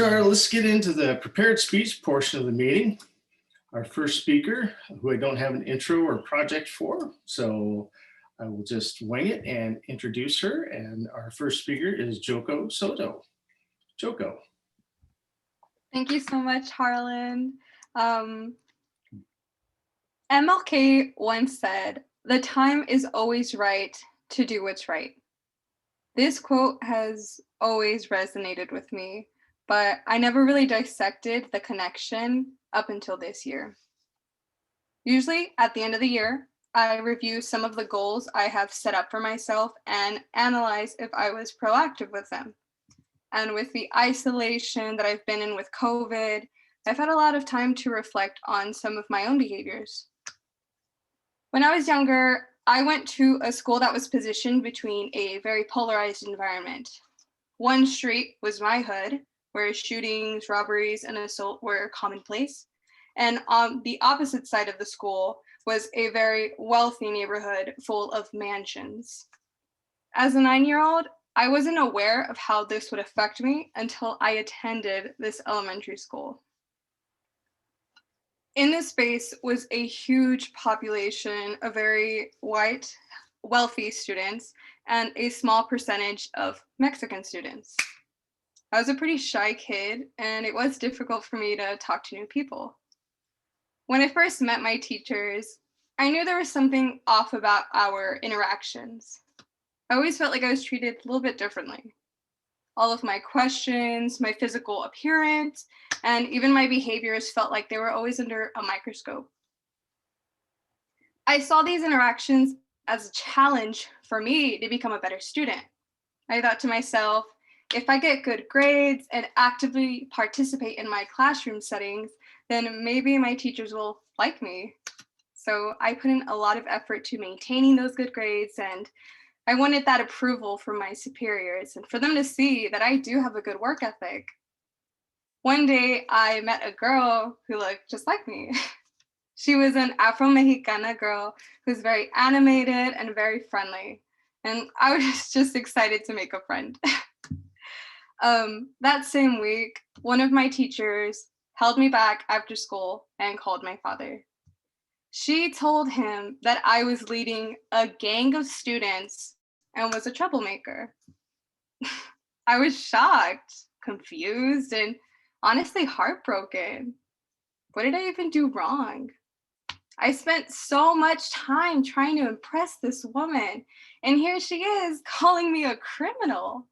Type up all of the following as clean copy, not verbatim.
Sure, let's get into the prepared speech portion of the meeting. Our first speaker, who I don't have an intro or project for, so I will just wing it and introduce her. And our first speaker is Joco Soto. Joco. Thank you so much, Harlan. MLK once said, "The time is always right to do what's right." This quote has always resonated with me, but I never really dissected the connection up until this year. Usually at the end of the year, I review some of the goals I have set up for myself and analyze if I was proactive with them. And with the isolation that I've been in with COVID, I've had a lot of time to reflect on some of my own behaviors. When I was younger, I went to a school that was positioned between a very polarized environment. One street was my hood, where shootings, robberies, and assault were commonplace. And on the opposite side of the school was a very wealthy neighborhood full of mansions. As a 9-year-old, I wasn't aware of how this would affect me until I attended this elementary school. In this space was a huge population of very white, wealthy students and a small percentage of Mexican students. I was a pretty shy kid, and it was difficult for me to talk to new people. When I first met my teachers, I knew there was something off about our interactions. I always felt like I was treated a little bit differently. All of my questions, my physical appearance, and even my behaviors felt like they were always under a microscope. I saw these interactions as a challenge for me to become a better student. I thought to myself, if I get good grades and actively participate in my classroom settings, then maybe my teachers will like me. So I put in a lot of effort to maintaining those good grades, and I wanted that approval from my superiors and for them to see that I do have a good work ethic. One day I met a girl who looked just like me. She was an Afro-Mexicana girl who's very animated and very friendly. And I was just excited to make a friend. That same week, one of my teachers held me back after school and called my father. She told him that I was leading a gang of students and was a troublemaker. I was shocked, confused, and honestly heartbroken. What did I even do wrong? I spent so much time trying to impress this woman, and here she is calling me a criminal.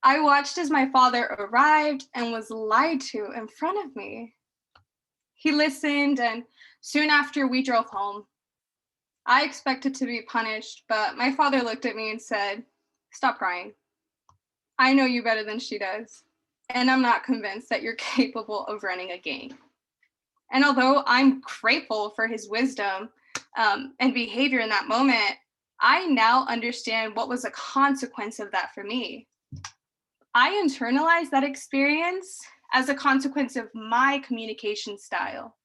I watched as my father arrived and was lied to in front of me. He listened, and soon after we drove home. I expected to be punished, but my father looked at me and said, "Stop crying. I know you better than she does, and I'm not convinced that you're capable of running a gang." And although I'm grateful for his wisdom and behavior in that moment, I now understand what was a consequence of that for me. I internalized that experience as a consequence of my communication style.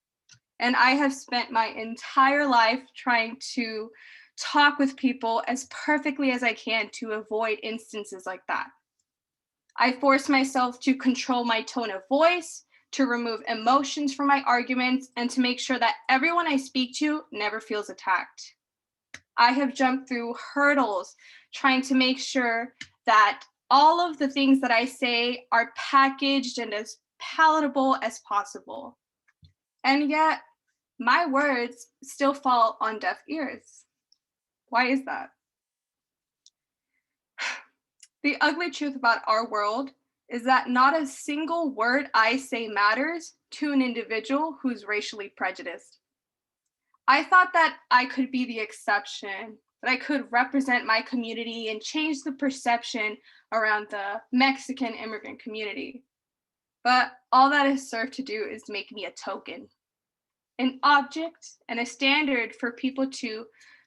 And I have spent my entire life trying to talk with people as perfectly as I can to avoid instances like that. I force myself to control my tone of voice, to remove emotions from my arguments, and to make sure that everyone I speak to never feels attacked. I have jumped through hurdles trying to make sure that all of the things that I say are packaged and as palatable as possible. And yet, my words still fall on deaf ears. Why is that? The ugly truth about our world is that not a single word I say matters to an individual who's racially prejudiced. I thought that I could be the exception, that I could represent my community and change the perception around the Mexican immigrant community. But all that has served to do is make me a token, an object, and a standard for people to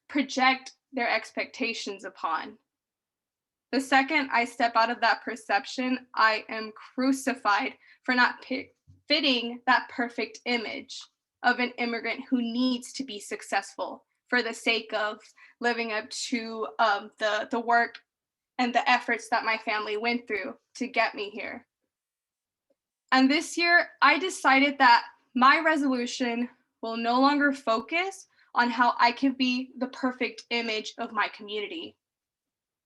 project their expectations upon. The second I step out of that perception, I am crucified for not fitting that perfect image of an immigrant who needs to be successful for the sake of living up to the work and the efforts that my family went through to get me here. And this year, I decided that my resolution will no longer focus on how I can be the perfect image of my community.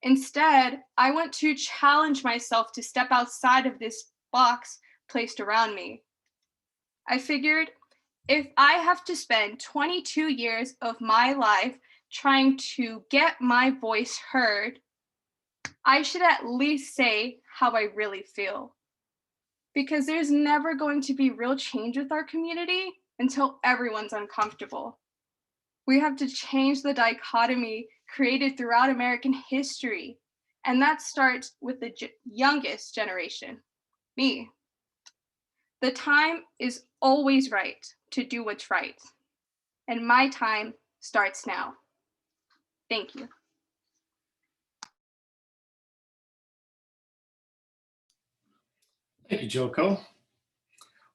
Instead, I want to challenge myself to step outside of this box placed around me. I figured if I have to spend 22 years of my life trying to get my voice heard, I should at least say how I really feel. Because there's never going to be real change with our community until everyone's uncomfortable. We have to change the dichotomy created throughout American history. And that starts with the youngest generation, me. The time is always right to do what's right. And my time starts now. Thank you. Thank you, Joco.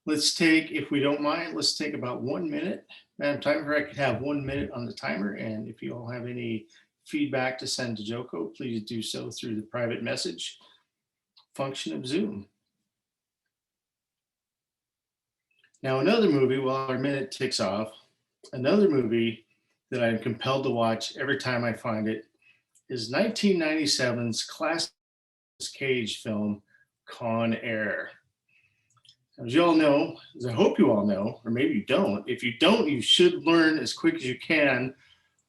Let's take, if we don't mind, let's take about 1 minute. Madam Timer, I could have 1 minute on the timer. And if you all have any feedback to send to Joco, please do so through the private message function of Zoom. Now, another movie, while our minute ticks off, another movie that I'm compelled to watch every time I find it is 1997's classic Cage film, Con Air. As you all know, as I hope you all know, or maybe you don't, if you don't, you should learn as quick as you can.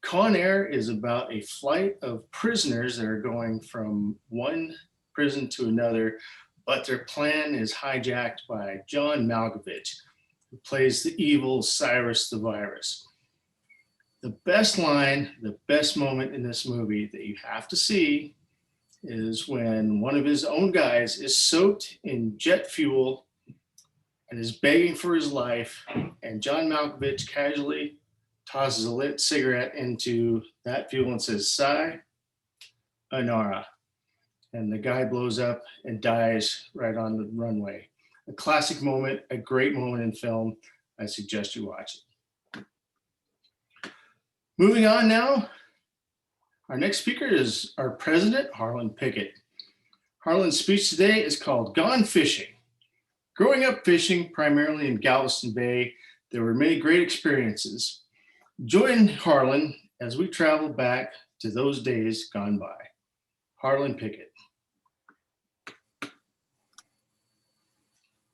Con Air is about a flight of prisoners that are going from one prison to another, but their plan is hijacked by John Malkovich, who plays the evil Cyrus the Virus. The best line, the best moment in this movie that you have to see is when one of his own guys is soaked in jet fuel and is begging for his life, and John Malkovich casually tosses a lit cigarette into that fuel and says, "Sayonara." And the guy blows up and dies right on the runway. A classic moment, a great moment in film. I suggest you watch it. Moving on now, our next speaker is our president, Harlon Pickett. Harlon's speech today is called Gone Fishing. Growing up fishing, primarily in Galveston Bay, there were many great experiences. Join Harlon as we travel back to those days gone by. Harlon Pickett.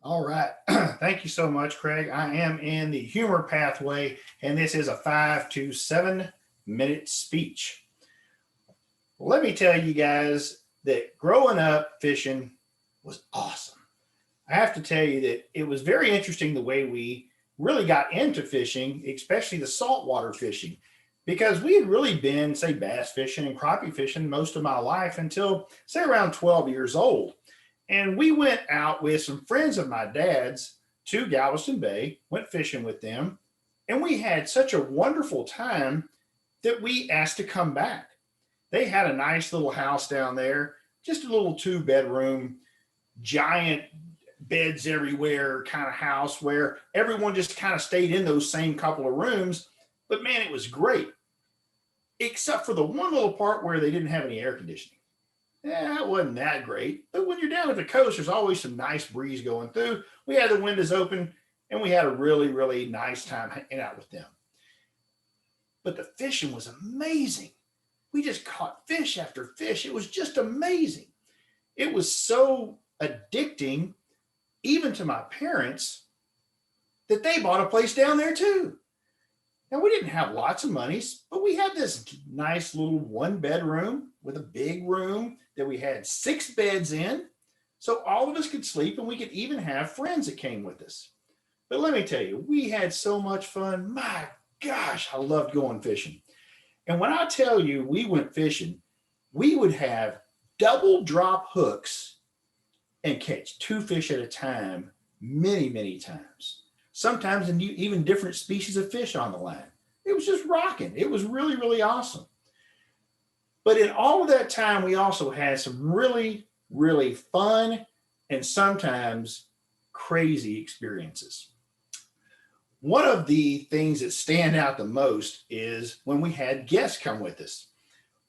All right. Thank you so much, Craig. I am in the humor pathway, and this is a 5 to 7 minute speech. Let me tell you guys that growing up fishing was awesome. I have to tell you that it was very interesting the way we really got into fishing, especially the saltwater fishing, because we had really been, say, bass fishing and crappie fishing most of my life until, say, around 12 years old. And we went out with some friends of my dad's to Galveston Bay, went fishing with them, and we had such a wonderful time that we asked to come back. They had a nice little house down there, just a little 2-bedroom, giant beds everywhere kind of house where everyone just kind of stayed in those same couple of rooms. But man, it was great, except for the one little part where they didn't have any air conditioning. Yeah, it wasn't that great. But when you're down at the coast, there's always some nice breeze going through. We had the windows open and we had a really, really nice time hanging out with them. But the fishing was amazing. We just caught fish after fish. It was just amazing. It was so addicting, even to my parents, that they bought a place down there too. Now, we didn't have lots of money, but we had this nice little 1-bedroom with a big room that we had 6 beds in. So all of us could sleep, and we could even have friends that came with us. But let me tell you, we had so much fun. My gosh, I loved going fishing. And when I tell you we went fishing, we would have double drop hooks and catch 2 fish at a time, many, many times. Sometimes even different species of fish on the line. It was just rocking. It was really, really awesome. But in all of that time, we also had some really, really fun and sometimes crazy experiences. One of the things that stand out the most is when we had guests come with us.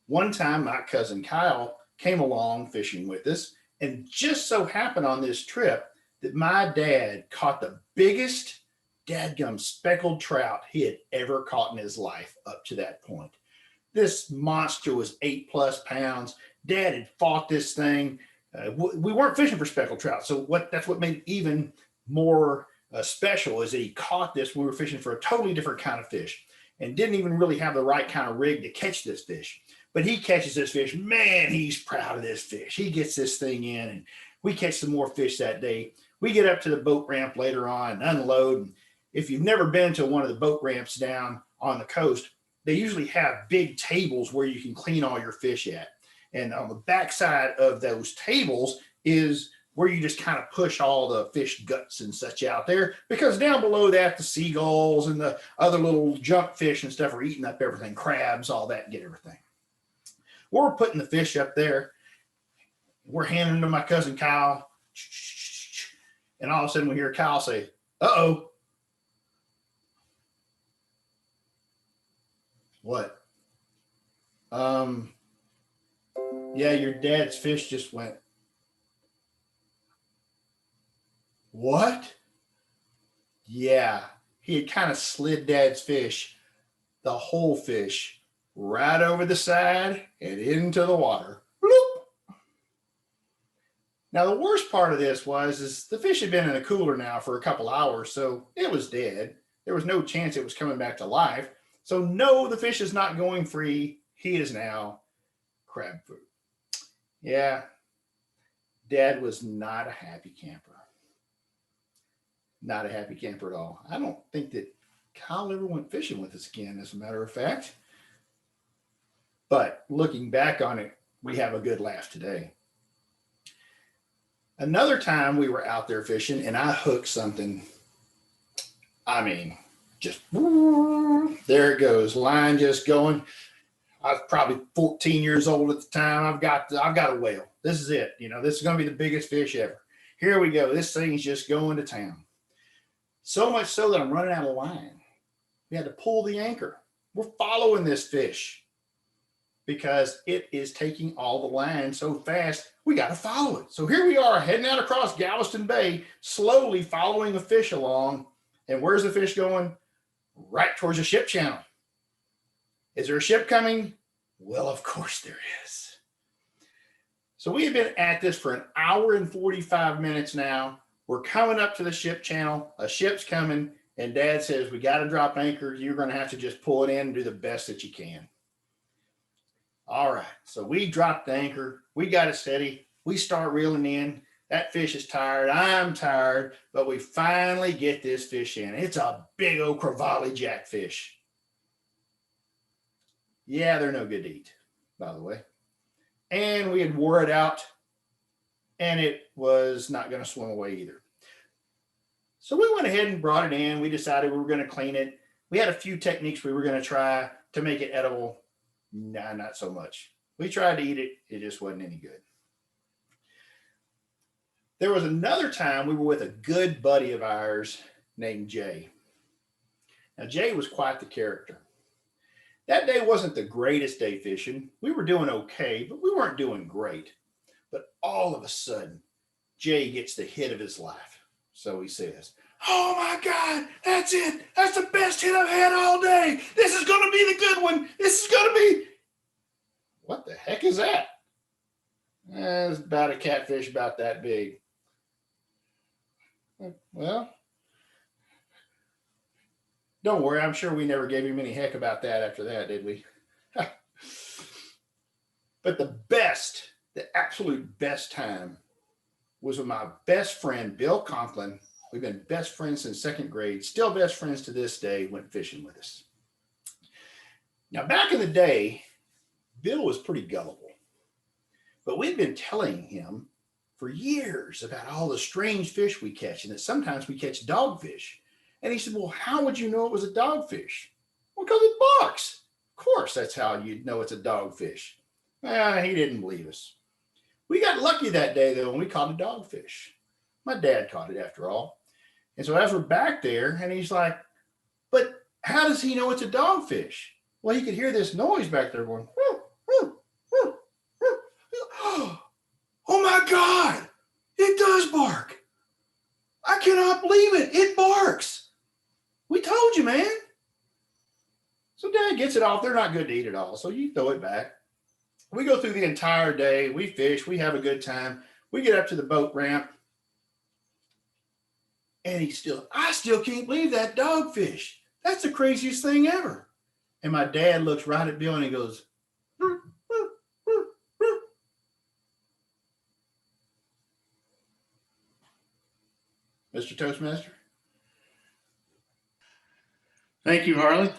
One time, my cousin Kyle came along fishing with us, and just so happened on this trip that my dad caught the biggest dadgum speckled trout he had ever caught in his life up to that point. This monster was 8+ pounds. Dad had fought this thing. We weren't fishing for speckled trout, so that's what made it even more special is that he caught this when we were fishing for a totally different kind of fish and didn't even really have the right kind of rig to catch this fish. But he catches this fish. Man, he's proud of this fish. He gets this thing in, and we catch some more fish that day. We get up to the boat ramp later on and unload. And if you've never been to one of the boat ramps down on the coast, they usually have big tables where you can clean all your fish at. And on the backside of those tables is where you just kind of push all the fish guts and such out there, because down below that, the seagulls and the other little junk fish and stuff are eating up everything, crabs, all that, get everything. We're putting the fish up there. We're handing them to my cousin Kyle. And all of a sudden we hear Kyle say, uh-oh. What? Yeah, your dad's fish just went. What? Yeah, he had kind of slid Dad's fish, the whole fish, right over the side and into the water. Bloop. Now, the worst part of this is the fish had been in a cooler now for a couple hours, so it was dead. There was no chance it was coming back to life. So no, the fish is not going free. He is now crab food. Yeah, Dad was not a happy camper. Not a happy camper at all. I don't think that Kyle ever went fishing with us again, as a matter of fact. But looking back on it, we have a good laugh today. Another time we were out there fishing and I hooked something. I mean, just there it goes. Line just going. I was probably 14 years old at the time. I've got a whale. This is it. This is going to be the biggest fish ever. Here we go. This thing's just going to town. So much so that I'm running out of line. We had to pull the anchor. We're following this fish because it is taking all the line so fast, we got to follow it. So here we are heading out across Galveston Bay, slowly following the fish along. And where's the fish going? Right towards the ship channel. Is there a ship coming? Well, of course there is. So we have been at this for 1 hour and 45 minutes now. We're coming up to the ship channel. A ship's coming, and Dad says, we got to drop anchor. You're going to have to just pull it in and do the best that you can. All right. So we dropped the anchor. We got it steady. We start reeling in. That fish is tired. I'm tired, but we finally get this fish in. It's a big old crevalle jackfish. Yeah, they're no good to eat, by the way. And we had wore it out, and it was not going to swim away either. So we went ahead and brought it in. We decided we were going to clean it. We had a few techniques we were going to try to make it edible. Nah, not so much. We tried to eat it. It just wasn't any good. There was another time we were with a good buddy of ours named Jay. Now, Jay was quite the character. That day wasn't the greatest day fishing. We were doing okay, but we weren't doing great. But all of a sudden, Jay gets the hit of his life. So he says, oh my God, that's it. That's the best hit I've had all day. This is going to be the good one. This is going to be. What the heck is that? It's about a catfish about that big. Well, don't worry. I'm sure we never gave him any heck about that after that, did we? But the absolute best time was with my best friend, Bill Conklin. We've been best friends since second grade, still best friends to this day, went fishing with us. Now, back in the day, Bill was pretty gullible, but we'd been telling him for years about all the strange fish we catch and that sometimes we catch dogfish. And he said, well, how would you know it was a dogfish? Well, because it barks. Of course, that's how you'd know it's a dogfish. He didn't believe us. We got lucky that day, though, and we caught a dogfish. My dad caught it, after all. And so as we're back there, and he's like, but how does he know it's a dogfish? Well, he could hear this noise back there going, whoo, whoo, whoo, whoo. Oh, my God, it does bark. cannot believe it. It barks. We told you, man. So Dad gets it off. They're not good to eat at all. So you throw it back. We go through the entire day. We fish. We have a good time. We get up to the boat ramp. And I still can't believe that dogfish. That's the craziest thing ever. And my dad looks right at Bill and he goes, "Roo, roo, roo, roo." Mr. Toastmaster? Thank you, Harlon.